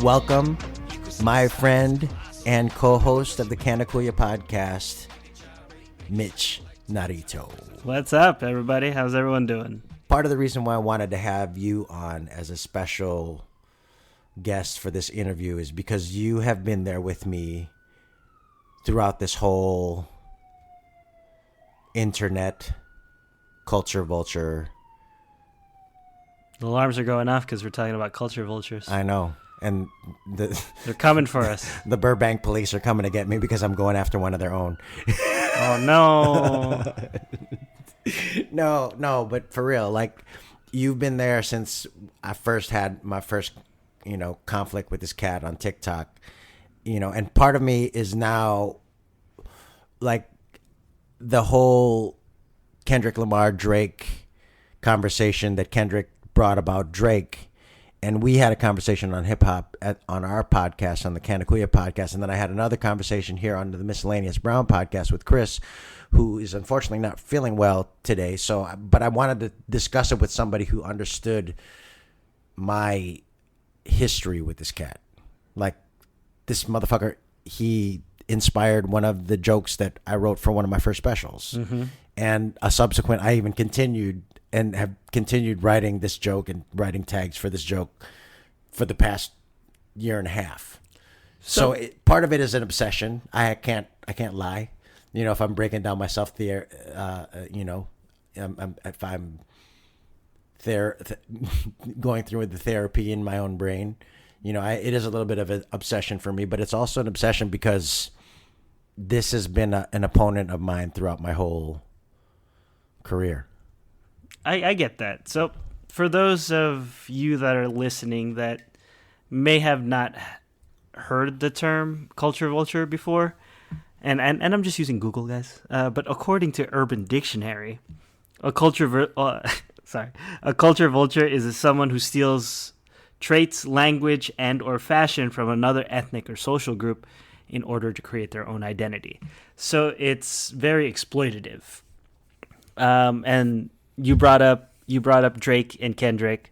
welcome my friend and co-host of the Canna Kuya podcast, Mitch Narito. What's up, everybody? How's everyone doing? Part of the reason why I wanted to have you on as a special guest for this interview is because you have been there with me throughout this whole internet culture vulture. The alarms are going off because we're talking about culture vultures. I know. And they're coming for us. The Burbank police are coming to get me because I'm going after one of their own. Oh, no. No, but for real, like, you've been there since I first had my first, conflict with this cat on TikTok, and part of me is now, like, the whole Kendrick Lamar Drake conversation that Kendrick brought about Drake. And we had a conversation on hip hop on our podcast, on the Canna Kuya podcast. And then I had another conversation here on the Miscellaneous Brown podcast with Chris, who is unfortunately not feeling well today. But I wanted to discuss it with somebody who understood my history with this cat. Like, this motherfucker, he inspired one of the jokes that I wrote for one of my first specials. Mm-hmm. And I even continued and have continued writing this joke and writing tags for this joke for the past year and a half. So part of it is an obsession. I can't lie. If I'm breaking down myself there, if I'm there going through the therapy in my own brain, it is a little bit of an obsession for me, but it's also an obsession because this has been an opponent of mine throughout my whole career. I get that. So for those of you that are listening that may have not heard the term culture vulture before, and I'm just using Google, guys, but according to Urban Dictionary, a culture vulture is someone who steals traits, language, and or fashion from another ethnic or social group in order to create their own identity. So it's very exploitative. And you brought up Drake and Kendrick,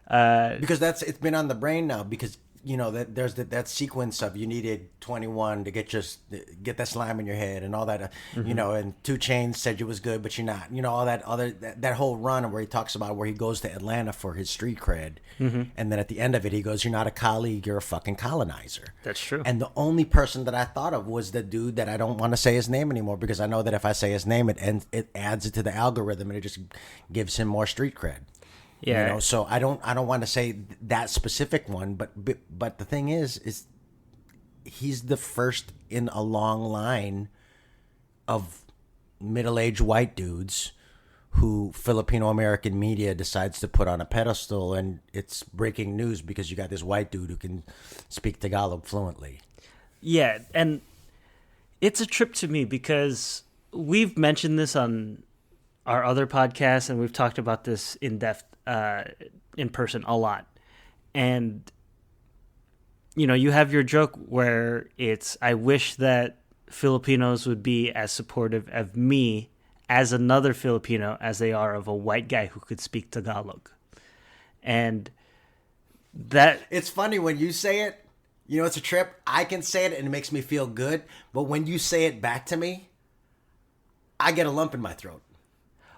because it's been on the brain now, because that there's that sequence of you needed 21 to get that slime in your head and all that, mm-hmm. And 2 Chainz said you was good but you're not, all that other that whole run where he talks about where he goes to Atlanta for his street cred, mm-hmm. and then at the end of it he goes, you're not a colleague, you're a fucking colonizer. That's true. And the only person that I thought of was the dude that I don't want to say his name anymore, because I know that if I say his name it adds it to the algorithm and it just gives him more street cred. Yeah. So I don't want to say that specific one, but the thing is he's the first in a long line of middle-aged white dudes who Filipino American Media decides to put on a pedestal, and it's breaking news because you got this white dude who can speak Tagalog fluently. Yeah, and it's a trip to me because we've mentioned this on our other podcasts and we've talked about this in depth in person a lot. And, you have your joke where it's, I wish that Filipinos would be as supportive of me as another Filipino as they are of a white guy who could speak Tagalog. And that... It's funny when you say it, it's a trip. I can say it and it makes me feel good. But when you say it back to me, I get a lump in my throat.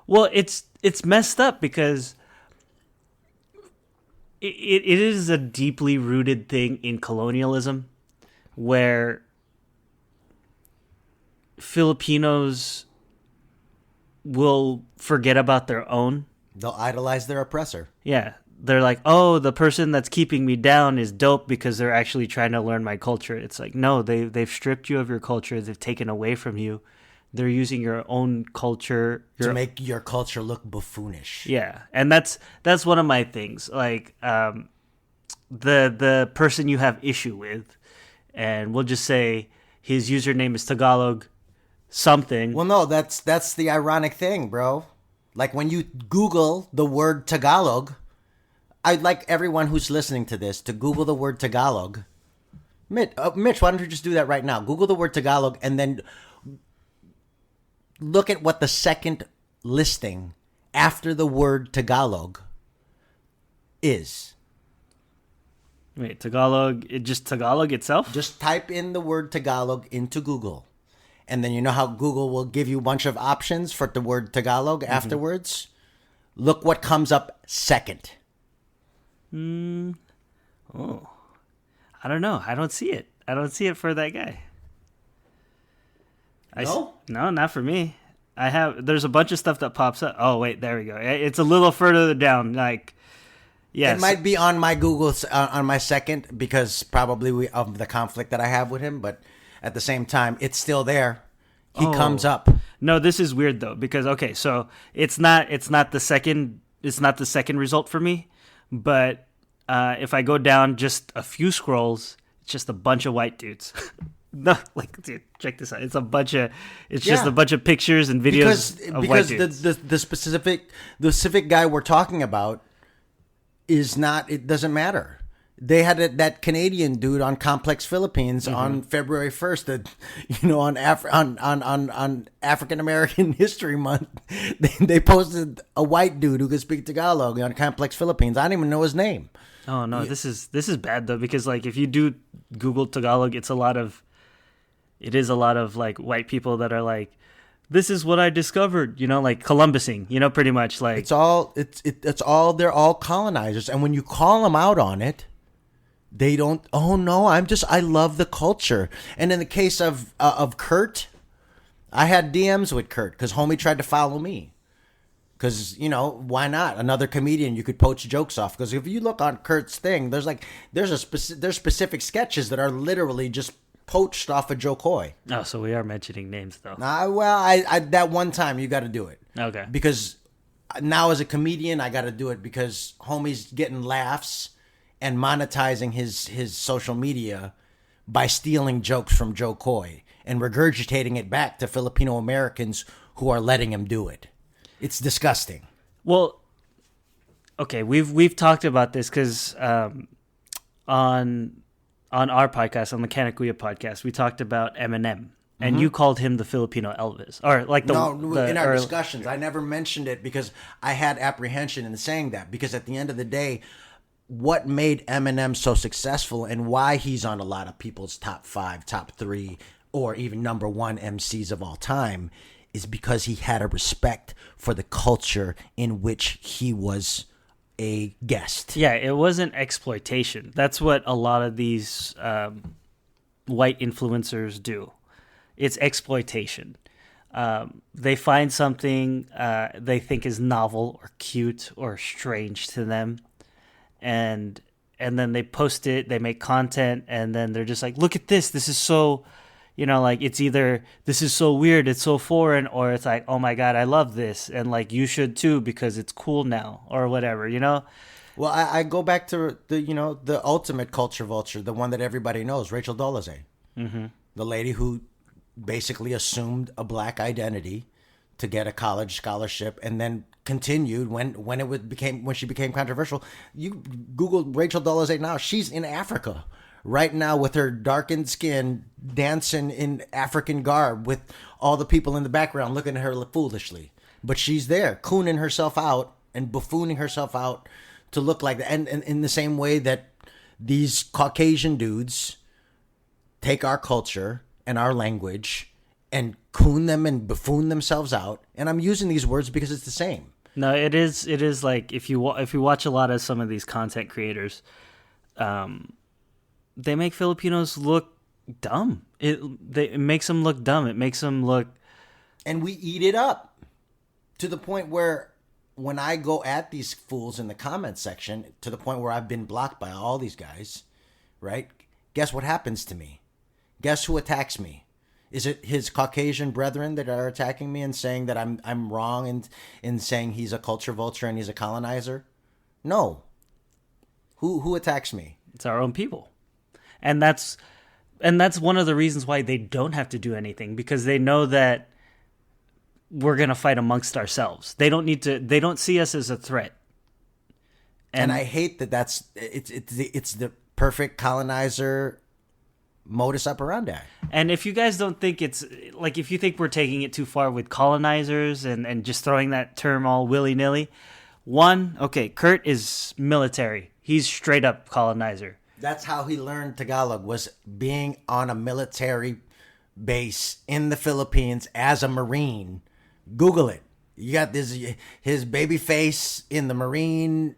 Well, it's messed up because... It is a deeply rooted thing in colonialism where Filipinos will forget about their own. They'll idolize their oppressor. Yeah. They're like, oh, the person that's keeping me down is dope because they're actually trying to learn my culture. It's like, no, they've stripped you of your culture. They've taken away from you. They're using your own culture to make your culture look buffoonish. Yeah, and that's one of my things. Like the person you have issue with, and we'll just say his username is Tagalog something. Well, no, that's the ironic thing, bro. Like when you Google the word Tagalog, I'd like everyone who's listening to this to Google the word Tagalog. Mitch, why don't you just do that right now? Google the word Tagalog and then look at what the second listing after the word Tagalog is. Wait, Tagalog, just Tagalog itself? Just type in the word Tagalog into Google. And then you know how Google will give you a bunch of options for the word Tagalog afterwards? Look what comes up second. Oh. I don't know. I don't see it. I don't see it for that guy. No? No, not for me. There's a bunch of stuff that pops up. Oh, wait, there we go. It's a little further down. Like, yes. It might be on my Google, on my second, because probably of the conflict that I have with him, but at the same time, it's still there. He comes up. No, this is weird though, because okay, so it's not the second result for me, but if I go down just a few scrolls, it's just a bunch of white dudes. No, like, dude, check this out. It's just a bunch of pictures and videos of white dudes. Because the specific guy we're talking about is not. It doesn't matter. They had that Canadian dude on Complex Philippines on February 1st. On African American History Month, they posted a white dude who could speak Tagalog on Complex Philippines. I don't even know his name. Oh no, this is bad though, because like if you do Google Tagalog, it's a lot of like white people that are like, this is what I discovered, like Columbusing, pretty much like it's all they're all colonizers, and when you call them out on it, they don't. Oh no, I love the culture. And in the case of Kurt, I had DMs with Kurt because homie tried to follow me. Because, why not? Another comedian you could poach jokes off. Because if you look on Kurt's thing, there's specific sketches that are literally just poached off of Joe Coy. Oh, so we are mentioning names though. I that one time you got to do it. Okay. Because now as a comedian, I got to do it because homie's getting laughs and monetizing his social media by stealing jokes from Joe Coy and regurgitating it back to Filipino Americans who are letting him do it. It's disgusting. Well, okay, we've talked about this because on our podcast, on the Canna Kuya podcast, we talked about Eminem, and you called him the Filipino Elvis, or like in our discussions, I never mentioned it because I had apprehension in saying that, because at the end of the day, what made Eminem so successful and why he's on a lot of people's top 5, top 3, or even number 1 MCs of all time is because he had a respect for the culture in which he was a guest. Yeah, it wasn't exploitation. That's what a lot of these white influencers do. It's exploitation. They find something they think is novel or cute or strange to them, and then they post it, they make content, and then they're just like, look at this. This is so, like it's either this is so weird, it's so foreign, or it's like, oh my God, I love this. And like, you should too, because it's cool now or whatever, Well, I go back to the ultimate culture vulture, the one that everybody knows, Rachel Dolezal. Mm-hmm. The lady who basically assumed a black identity to get a college scholarship and then continued when she became controversial. You Google Rachel Dolezal now, she's in Africa right now with her darkened skin, dancing in African garb with all the people in the background looking at her foolishly. But she's there, cooning herself out and buffooning herself out to look like that. And in the same way that these Caucasian dudes take our culture and our language and coon them and buffoon themselves out. And I'm using these words because it's the same. No, it is like if you watch a lot of some of these content creators, they make Filipinos look dumb. It makes them look dumb. It makes them look... And we eat it up to the point where when I go at these fools in the comment section, to the point where I've been blocked by all these guys, right? Guess what happens to me? Guess who attacks me? Is it his Caucasian brethren that are attacking me and saying that I'm wrong in saying he's a culture vulture and he's a colonizer? No. Who attacks me? It's our own people. And that's one of the reasons why they don't have to do anything, because they know that we're going to fight amongst ourselves. They don't see us as a threat. And I hate that it's the perfect colonizer modus operandi. And if you guys don't think it's like, if you think we're taking it too far with colonizers and just throwing that term all willy-nilly, Kurt is military. He's straight up colonizer. That's how he learned Tagalog, was being on a military base in the Philippines as a Marine. Google it. You got his baby face in the Marine,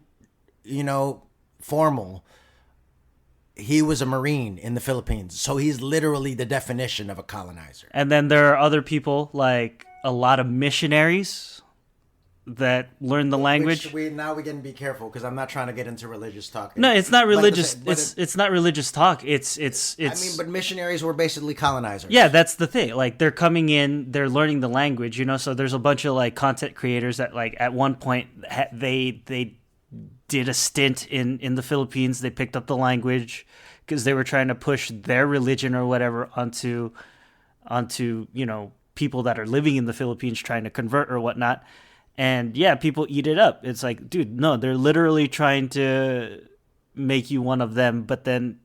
formal. He was a Marine in the Philippines. So he's literally the definition of a colonizer. And then there are other people, like a lot of missionaries that learn the language. Now we can be careful because I'm not trying to get into religious talk. No, it's not religious. It's not religious talk. It's. But missionaries were basically colonizers. Yeah, that's the thing. Like they're coming in, they're learning the language. So there's a bunch of like content creators that like at one point they did a stint in the Philippines. They picked up the language because they were trying to push their religion or whatever onto people that are living in the Philippines trying to convert or whatnot. And yeah, people eat it up. It's like, dude, no, they're literally trying to make you one of them. But then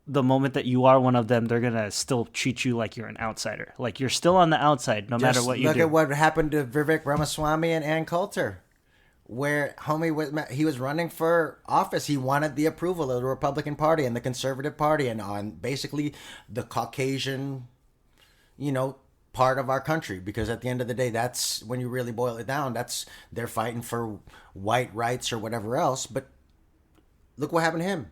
the moment that you are one of them, they're going to still treat you like you're an outsider. Like you're still on the outside no matter what you do. Look at what happened to Vivek Ramaswamy and Ann Coulter, where he was running for office. He wanted the approval of the Republican Party and the Conservative Party and on basically the Caucasian, part of our country, because at the end of the day, that's when you really boil it down, they're fighting for white rights or whatever else. But look what happened to him.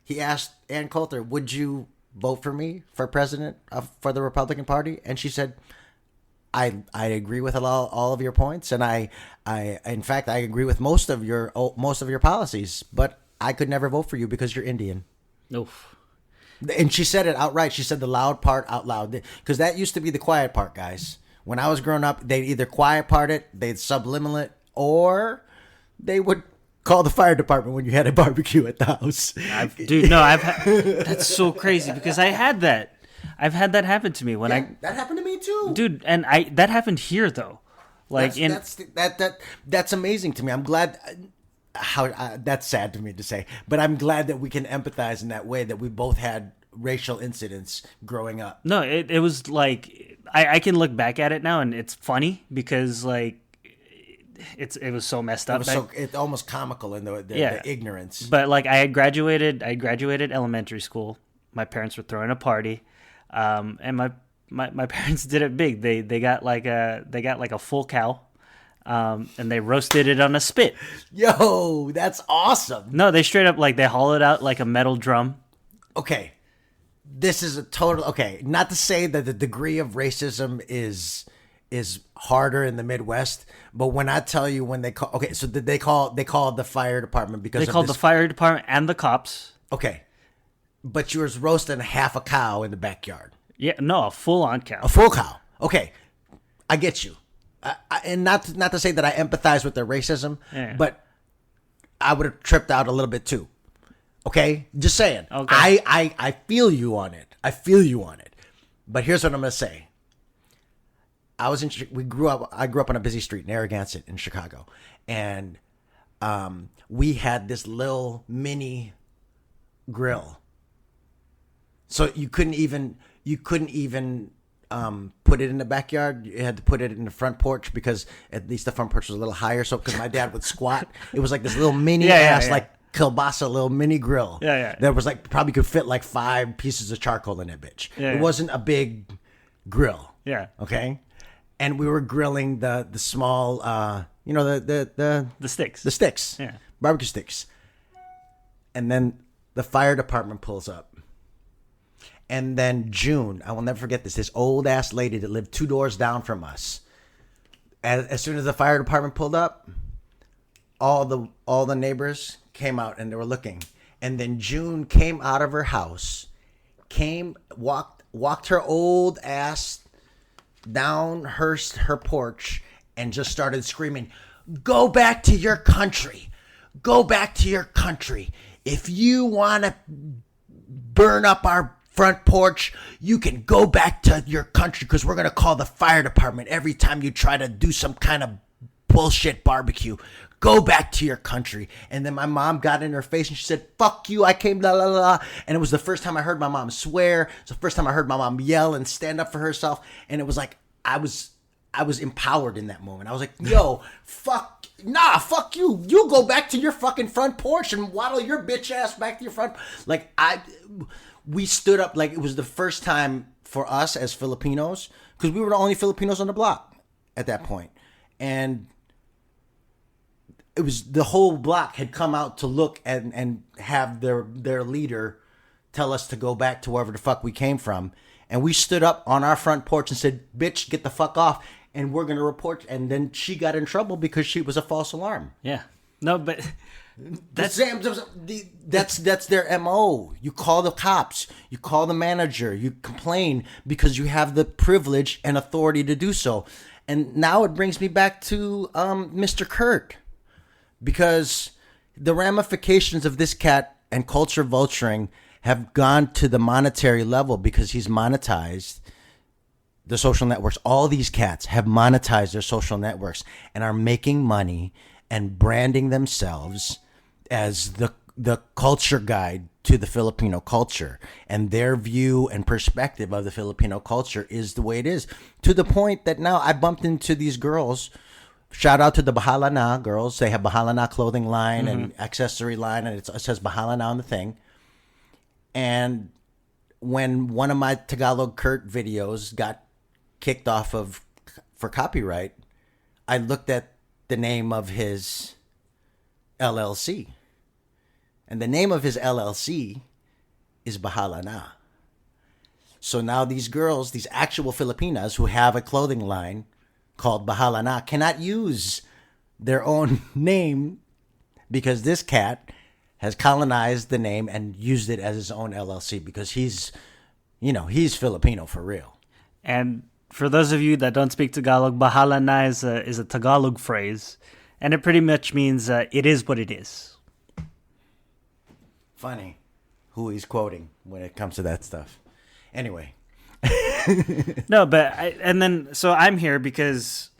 He asked Ann Coulter, would you vote for me for president for the Republican Party? And she said, I agree with all of your points, and I in fact I agree with most of your policies, but I could never vote for you because you're Indian. Oof. And she said it outright. She said the loud part out loud. Because that used to be the quiet part, guys. When I was growing up, they'd either quiet part it, they'd subliminal it, or they would call the fire department when you had a barbecue at the house. That's so crazy because I had that. I've had that happen to me that happened to me too. Dude, and that happened here though. Like that's amazing to me. I'm glad. That's sad to me to say, but I'm glad that we can empathize in that way, that we both had racial incidents growing up. No, it was like I can look back at it now and it's funny because like it was so messed up. It's almost comical in the ignorance. But like I graduated elementary school. My parents were throwing a party, and my parents did it big. They got like a full cow. And they roasted it on a spit. Yo, that's awesome. No, they straight up they hollowed out like a metal drum. Okay. This is a total not to say that the degree of racism is harder in the Midwest, but when I tell you when they called the fire department because they called the fire department and the cops. Okay. But you was roasting half a cow in the backyard. Yeah, no, a full on cow. A full cow. Okay. I get you. And not to say that I empathize with their racism, but I would have tripped out a little bit too. Okay, just saying. Okay. I feel you on it. But here's what I'm gonna say. I grew up on a busy street in Narragansett in Chicago, and we had this little mini grill. So you couldn't even put it in the backyard. You had to put it in the front porch because at least the front porch was a little higher. So because my dad would squat, it was like this little mini like kielbasa little mini grill. That was like probably could fit like 5 pieces of charcoal in that bitch. It wasn't a big grill. Yeah. Okay. And we were grilling the small, the sticks. The sticks. Yeah. Barbecue sticks. And then the fire department pulls up. And then June, I will never forget this old ass lady that lived 2 doors down from us. As soon as the fire department pulled up, all the neighbors came out and they were looking. And then June came out of her house, walked her old ass down her porch and just started screaming, "Go back to your country. Go back to your country. If you want to burn up our front porch, you can go back to your country because we're going to call the fire department every time you try to do some kind of bullshit barbecue. Go back to your country." And then my mom got in her face and she said, "Fuck you, I came, la la la." And it was the first time I heard my mom swear. It's the first time I heard my mom yell and stand up for herself. And it was like, I was empowered in that moment. I was like, yo, fuck you. You go back to your fucking front porch and waddle your bitch ass back to your front. Like, we stood up, like, it was the first time for us as Filipinos, because we were the only Filipinos on the block at that point. And it was, the whole block had come out to look and have their leader tell us to go back to wherever the fuck we came from. And we stood up on our front porch and said, bitch, get the fuck off. And we're going to report. And then she got in trouble because she was a false alarm. Yeah. No, but that's their MO. You call the cops. You call the manager. You complain because you have the privilege and authority to do so. And now it brings me back to Mr. Kurt. Because the ramifications of this cat and culture vulturing have gone to the monetary level because he's monetized the social networks. All these cats have monetized their social networks and are making money and branding themselves as the culture guide to the Filipino culture. And their view and perspective of the Filipino culture is the way it is. To the point that now I bumped into these girls. Shout out to the Bahala Na girls. They have Bahala Na clothing line and accessory line, and it says Bahala Na on the thing. And when one of my Tagalog Kurt videos got kicked off for copyright, I looked at the name of his LLC. And the name of his LLC is Bahala Na. So now these girls, these actual Filipinas who have a clothing line called Bahala Na, cannot use their own name because this cat has colonized the name and used it as his own LLC because he's Filipino for real. And for those of you that don't speak Tagalog, Bahala Na is a Tagalog phrase, and it pretty much means it is what it is. Funny who he's quoting when it comes to that stuff. Anyway. No, but I'm here because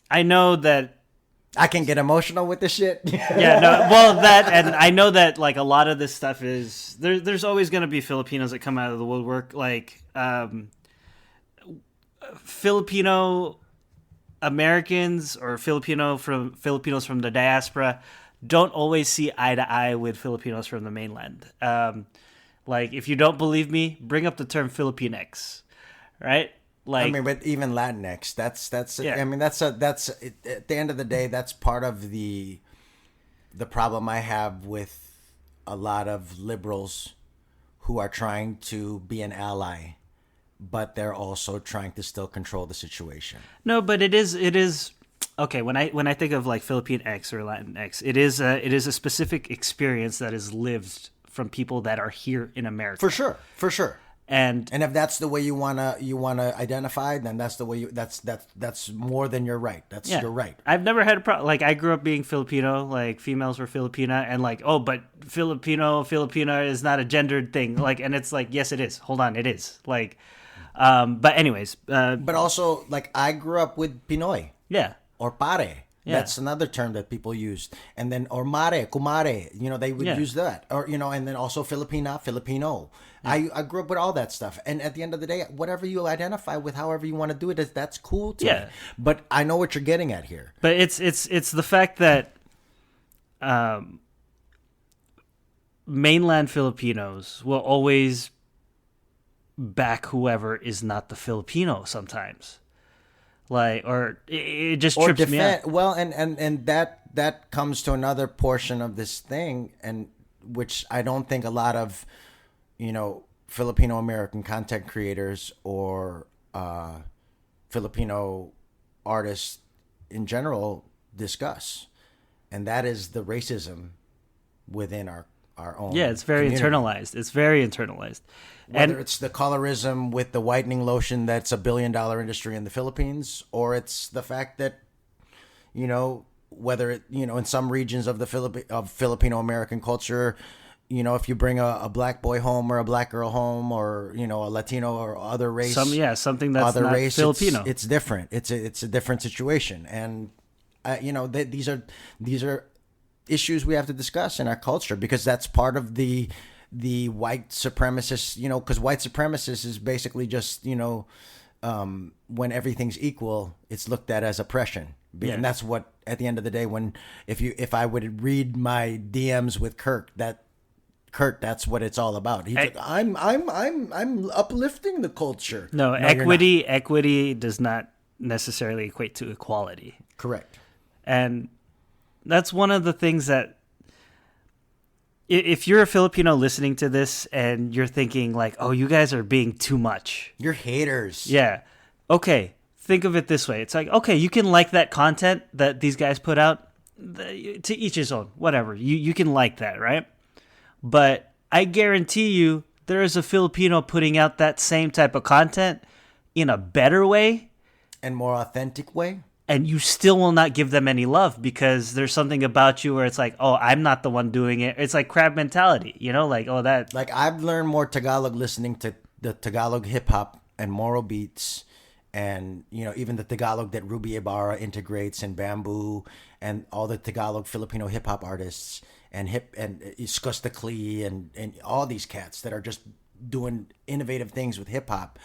I know that I can get emotional with this shit. Yeah, no, well, that, and I know that, like, a lot of this stuff is, there's always going to be Filipinos that come out of the woodwork, like, Filipino Americans or Filipinos from the diaspora don't always see eye to eye with Filipinos from the mainland. Like, if you don't believe me, bring up the term Filipinx, right? Like, I mean, but even Latinx, that's yeah. I mean, that's at the end of the day, that's part of the problem I have with a lot of liberals who are trying to be an ally, but they're also trying to still control the situation. No, but it is okay. When I think of like Filipinx or Latinx, it is a specific experience that is lived from people that are here in America. For sure. And if that's the way you wanna identify, then that's the way that's more than your right. You're right. I've never had a problem. Like, I grew up being Filipino. Like, females were Filipina, and like, oh, but Filipina is not a gendered thing. Like, and it's like, yes, it is. Hold on, it is. Like, but anyways. But also, like, I grew up with Pinoy. Yeah. Or pare. Yeah. That's another term that people used. And then, or mare, kumare, they would use that. Or, and then also Filipina, Filipino. Yeah. I grew up with all that stuff. And at the end of the day, whatever you identify with, however you want to do it, that's cool to me. But I know what you're getting at here. But it's the fact that mainland Filipinos will always back whoever is not the Filipino sometimes. Like, or it just trips me out. Well, and that comes to another portion of this thing, and which I don't think a lot of, Filipino American content creators or Filipino artists in general discuss, and that is the racism within our own. Yeah, it's very community. internalized. It's very internalized. Whether it's the colorism with the whitening lotion that's $1 billion industry in the Philippines, or it's the fact that, whether it, in some regions of of Filipino American culture, if you bring a black boy home or a black girl home or, a Latino or other race. Something that's other not race, Filipino. It's different. It's a different situation. And, these are issues we have to discuss in our culture because that's part of the white supremacist, because white supremacist is basically just, when everything's equal, it's looked at as oppression. Yeah. And that's what, at the end of the day, if I would read my DMs with Kurt, that's what it's all about. He's like, I'm uplifting the culture. No, equity does not necessarily equate to equality. Correct. And that's one of the things that, if you're a Filipino listening to this and you're thinking like, oh, you guys are being too much. You're haters. Yeah. Okay. Think of it this way. It's like, okay, you can like that content that these guys put out, to each his own, whatever. You can like that, right? But I guarantee you there is a Filipino putting out that same type of content in a better way. And more authentic way. And you still will not give them any love because there's something about you where it's like, oh, I'm not the one doing it. It's like crab mentality, like, oh, that. Like, I've learned more Tagalog listening to the Tagalog hip hop and Moro beats, and even the Tagalog that Ruby Ibarra integrates, and Bamboo, and all the Tagalog Filipino hip hop artists, and Iscos the Clee, and all these cats that are just doing innovative things with hip hop.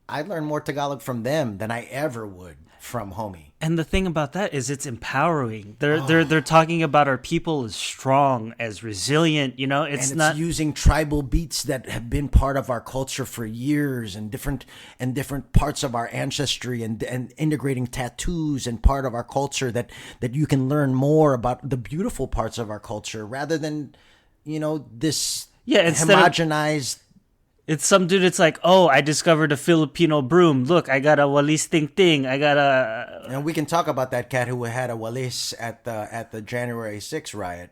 I learned more Tagalog from them than I ever would from homie. And the thing about that is it's empowering. They're talking about our people as strong, as resilient. It's not using tribal beats that have been part of our culture for years, and different parts of our ancestry, and integrating tattoos and part of our culture that you can learn more about the beautiful parts of our culture rather than this homogenized. It's some dude. It's like, oh, I discovered a Filipino broom. Look, I got a walis ting ting. I got a. And we can talk about that cat who had a walis at the January 6th riot.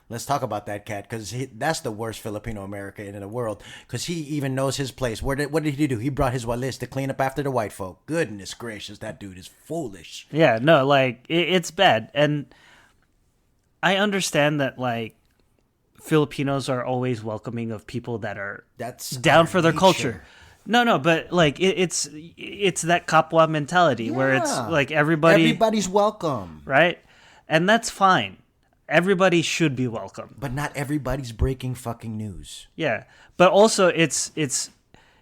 Let's talk about that cat, because that's the worst Filipino American in the world. Because he even knows his place. What did he do? He brought his walis to clean up after the white folk. Goodness gracious, that dude is foolish. Yeah, no, like it's bad, and I understand that like. Filipinos are always welcoming of people that are down for their culture. No, but like it's that Kapwa mentality where it's like everybody's welcome, right? And that's fine. Everybody should be welcome, but not everybody's breaking fucking news. Yeah, but also it's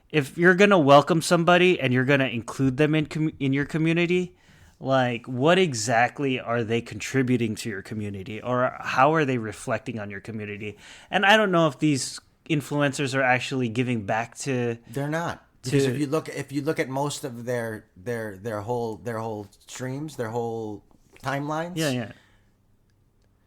if you're gonna welcome somebody and you're gonna include them in your community. Like, what exactly are they contributing to your community, or how are they reflecting on your community? And I don't know if these influencers are actually giving back to. They're not, because if you look at most of their whole streams, their whole timelines. Yeah.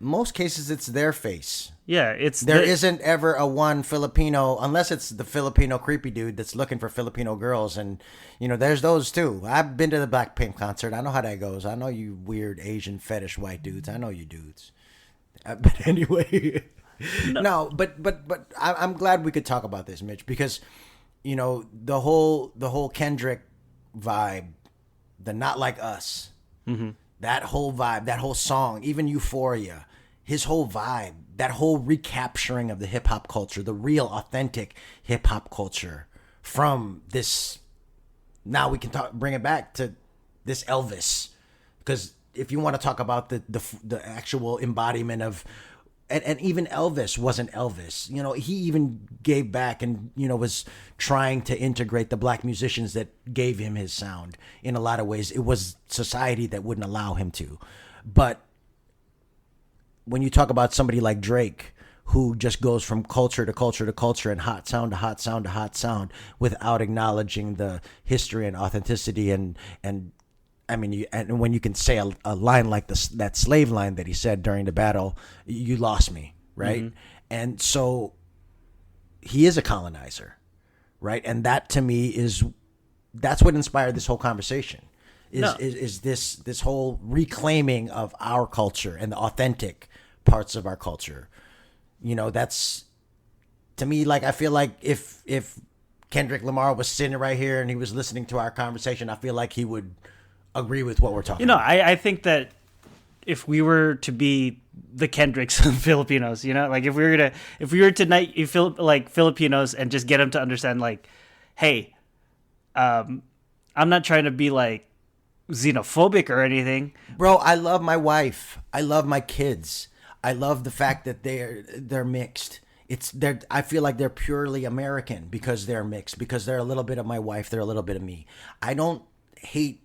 Most cases, it's their face. Yeah, there isn't ever a one Filipino, unless it's the Filipino creepy dude that's looking for Filipino girls, and there's those too. I've been to the Blackpink concert. I know how that goes. I know you weird Asian fetish white dudes. I know you dudes. But anyway, no, but I'm glad we could talk about this, Mitch, because the whole Kendrick vibe, the Not Like Us, that whole vibe, that whole song, even Euphoria. His whole vibe, that whole recapturing of the hip hop culture, the real authentic hip hop culture from this. Now we can bring it back to this Elvis, because if you want to talk about the actual embodiment of, and even Elvis wasn't Elvis. He even gave back and was trying to integrate the black musicians that gave him his sound. In a lot of ways, it was society that wouldn't allow him to, but. When you talk about somebody like Drake, who just goes from culture to culture to culture and hot sound to hot sound to hot sound without acknowledging the history and authenticity, and I mean, and when you can say a line like that slave line that he said during the battle, you lost me, right? Mm-hmm. And so he is a colonizer, right? And that to me that's what inspired this whole conversation. Is this whole reclaiming of our culture and the authentic parts of our culture. That's, to me, like, I feel like if Kendrick Lamar was sitting right here and he was listening to our conversation, I feel like he would agree with what we're talking about. I think that if we were to be the Kendricks of Filipinos, like if we were to like Filipinos and just get them to understand, like, hey, I'm not trying to be like xenophobic or anything. Bro, I love my wife. I love my kids. I love the fact that they're mixed. I feel like they're purely American because they're mixed, because they're a little bit of my wife, they're a little bit of me. I don't hate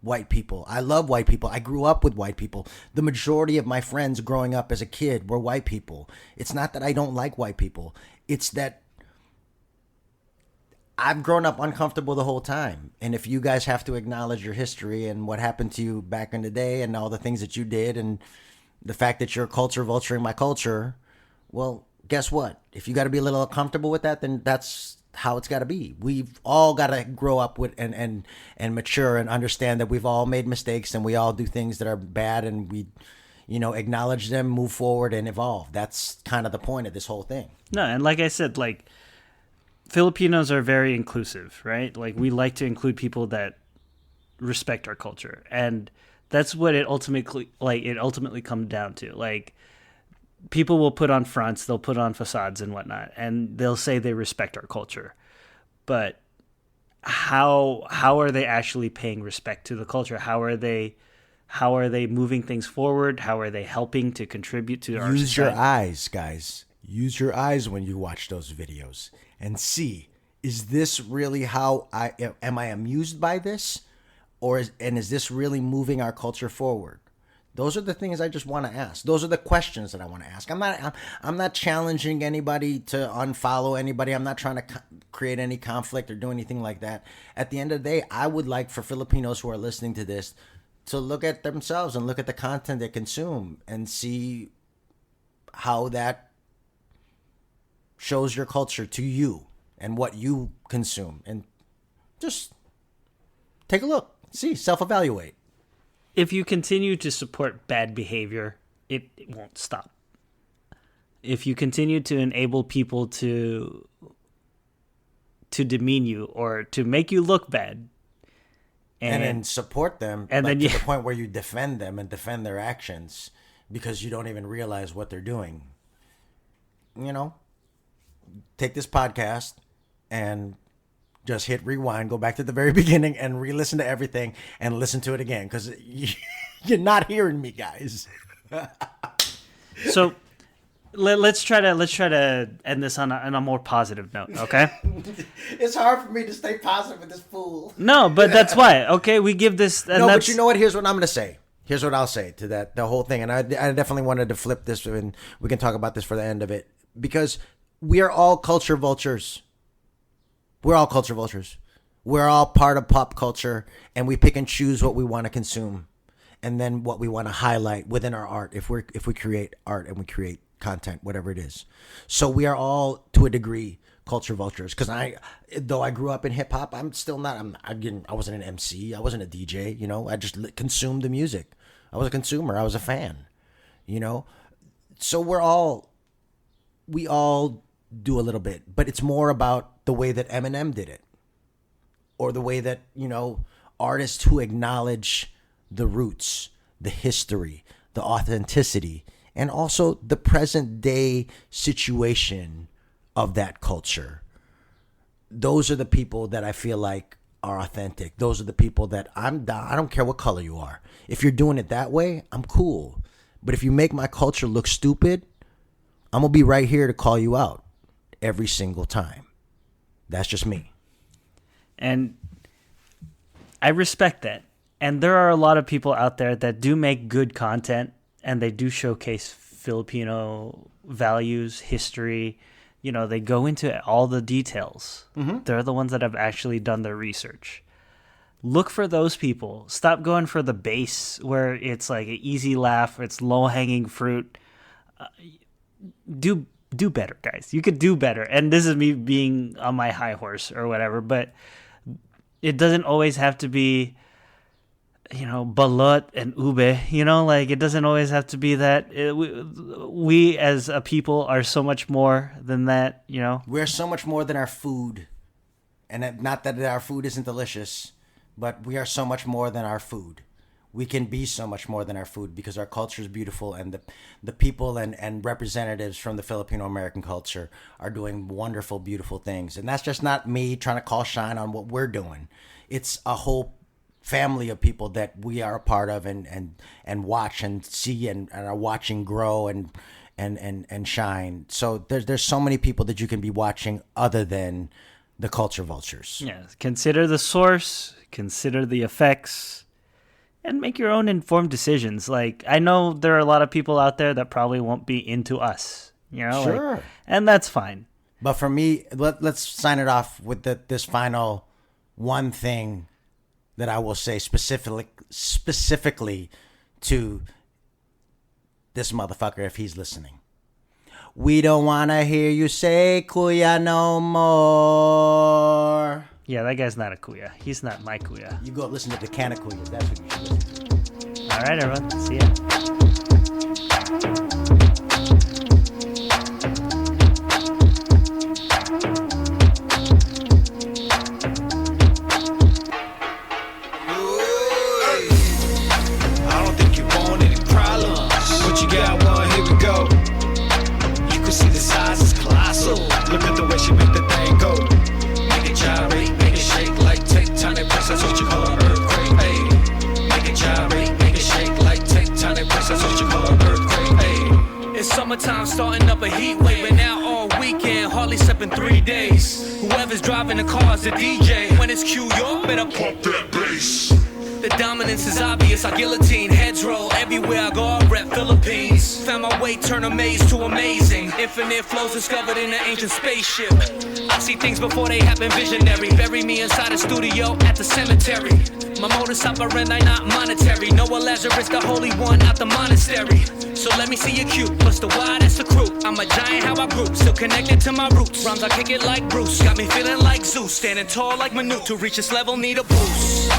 white people. I love white people. I grew up with white people. The majority of my friends growing up as a kid were white people. It's not that I don't like white people. It's that I've grown up uncomfortable the whole time. And if you guys have to acknowledge your history and what happened to you back in the day and all the things that you did and the fact that you're culture vulturing my culture, well, guess what? If you got to be a little uncomfortable with that, then that's how it's got to be. We've all got to grow up with and mature and understand that we've all made mistakes and we all do things that are bad, and we, acknowledge them, move forward, and evolve. That's kind of the point of this whole thing. No, and like I said, like, Filipinos are very inclusive, right? Like, we like to include people that respect our culture, and that's what it ultimately comes down to. Like, people will put on fronts, they'll put on facades and whatnot, and they'll say they respect our culture. But how are they actually paying respect to the culture? How are they moving things forward? How are they helping to contribute to our society? Use your eyes, guys. Use your eyes when you watch those videos and see, is this really how am I amused by this? Is this really moving our culture forward? Those are the things I just want to ask. Those are the questions that I want to ask. I'm not challenging anybody to unfollow anybody. I'm not trying to create any conflict or do anything like that. At the end of the day, I would like for Filipinos who are listening to this to look at themselves and look at the content they consume and see how that shows your culture to you and what you consume. And just take a look, see, self-evaluate. If you continue to support bad behavior, it won't stop. If you continue to enable people to demean you or to make you look bad, and then support them, and like, then to the point where you defend them and defend their actions because you don't even realize what they're doing. Take this podcast and just hit rewind, go back to the very beginning and re-listen to everything and listen to it again, because you're not hearing me, guys. So let's try to end this on a more positive note, okay? It's hard for me to stay positive with this fool. No, but that's why. Okay, we give this. And but you know what? Here's what I'm going to say. Here's what I'll say to the whole thing, and I definitely wanted to flip this, and we can talk about this for the end of it, because we are all culture vultures. We're all culture vultures. We're all part of pop culture, and we pick and choose what we want to consume, and then what we want to highlight within our art. If we create art and we create content, whatever it is, so we are all, to a degree, culture vultures. Because though I grew up in hip hop, I'm still not. I wasn't an MC. I wasn't a DJ. I just consumed the music. I was a consumer. I was a fan. So we all do a little bit, but it's more about the way that Eminem did it, or the way that, artists who acknowledge the roots, the history, the authenticity, and also the present day situation of that culture. Those are the people that I feel like are authentic. Those are the people that I don't care what color you are. If you're doing it that way, I'm cool. But if you make my culture look stupid, I'm going to be right here to call you out every single time. That's just me. And I respect that. And there are a lot of people out there that do make good content, and they do showcase Filipino values, history. They go into all the details. Mm-hmm. They're the ones that have actually done their research. Look for those people. Stop going for the base where it's like an easy laugh, it's low-hanging fruit. Do better, guys. You could do better. And this is me being on my high horse or whatever, but it doesn't always have to be, balot and ube, it doesn't always have to be that. We as a people are so much more than that, We're so much more than our food. And not that our food isn't delicious, but we are so much more than our food. We can be so much more than our food because our culture is beautiful, and the people and representatives from the Filipino American culture are doing wonderful, beautiful things. And that's just not me trying to call shine on what we're doing. It's a whole family of people that we are a part of and watch and see and are watching grow and and shine. So there's so many people that you can be watching other than the culture vultures. Yeah, consider the source, consider the effects, and make your own informed decisions. Like, I know there are a lot of people out there that probably won't be into us, you know, Sure. and that's fine. But for me, let's sign it off with this final one thing that I will say specifically to this motherfucker if he's listening. We don't want to hear you say Kuya no more. Yeah, that guy's not a Kuya. He's not my Kuya. You go listen to the Canna Kuyas. That's what you should listen to. All right, everyone. See ya. Look at the way she make the thing go. Make it gyrate, make it shake like tectonic press. That's what you call an earthquake. Ay. Make it gyrate, make it shake like tectonic press. That's what you call an earthquake. Ay. It's summertime, starting up a heat wave, and now all weekend, hardly slept in 3 days. Whoever's driving the car is the DJ. When it's Q, you better pump that bass. The dominance is obvious, I guillotine, heads roll everywhere I go, I rep Philippines. Found my way, turn amaze to amazing. Infinite flows discovered in an ancient spaceship. I see things before they happen, visionary. Bury me inside a studio at the cemetery. My modus operandi not monetary. Noah Lazarus, the holy one out the monastery. So let me see your cue, plus the Y, that's the crew. I'm a giant, how I grew, still connected to my roots. Rhymes, I kick it like Bruce, got me feeling like Zeus. Standing tall like Manute, to reach this level need a boost.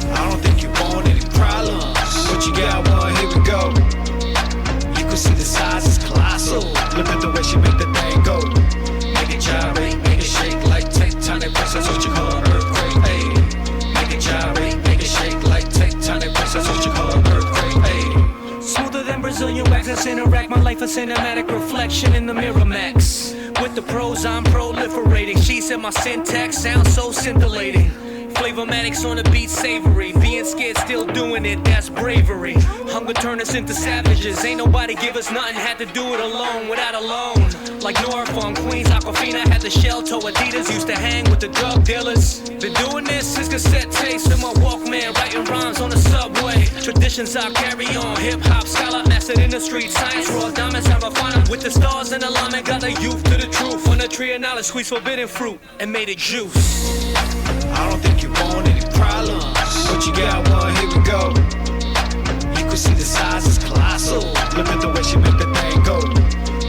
I don't think you want any problems, but you got one, here we go. You can see the size is colossal. Look at the way she make the thing go. Make it gyrate, make it shake like tectonic press. That's what you call an earthquake. Ay. Make it gyrate, make it shake like tectonic press. That's what you call an earthquake. Ay. Smoother than Brazilian wax, that's interact. My life a cinematic reflection in the mirror max. With the pros, I'm proliferating. She said my syntax sounds so scintillating. Flavormatics on the beat, savory. Being scared, still doing it, that's bravery. Hunger turn us into savages. Ain't nobody give us nothing, had to do it alone, without a loan. Like Nora from Queens, Aquafina had the shell toe. Adidas used to hang with the drug dealers. Been doing this since cassette tapes in my Walkman, writing rhymes on the subway. Traditions I carry on, hip hop scholar, mastered in the street. Science, raw diamonds, I refine them. With the stars in alignment, got the youth to the truth. On the tree of knowledge, squeeze forbidden fruit and made it juice. I don't think you want any problems, but you got one, here we go. You can see the size is colossal. Look at the way she make the thing go.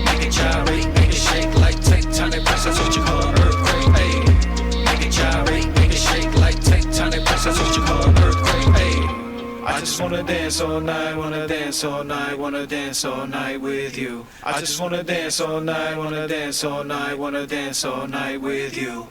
Make it gyrate, make it shake like tectonic press. That's what you call an earthquake. Ay. Make it gyrate, make it shake like tectonic press. That's what you call an earthquake. Ay. I just wanna dance all night, wanna dance all night, wanna dance all night with you. I just wanna dance all night, wanna dance all night, wanna dance all night with you.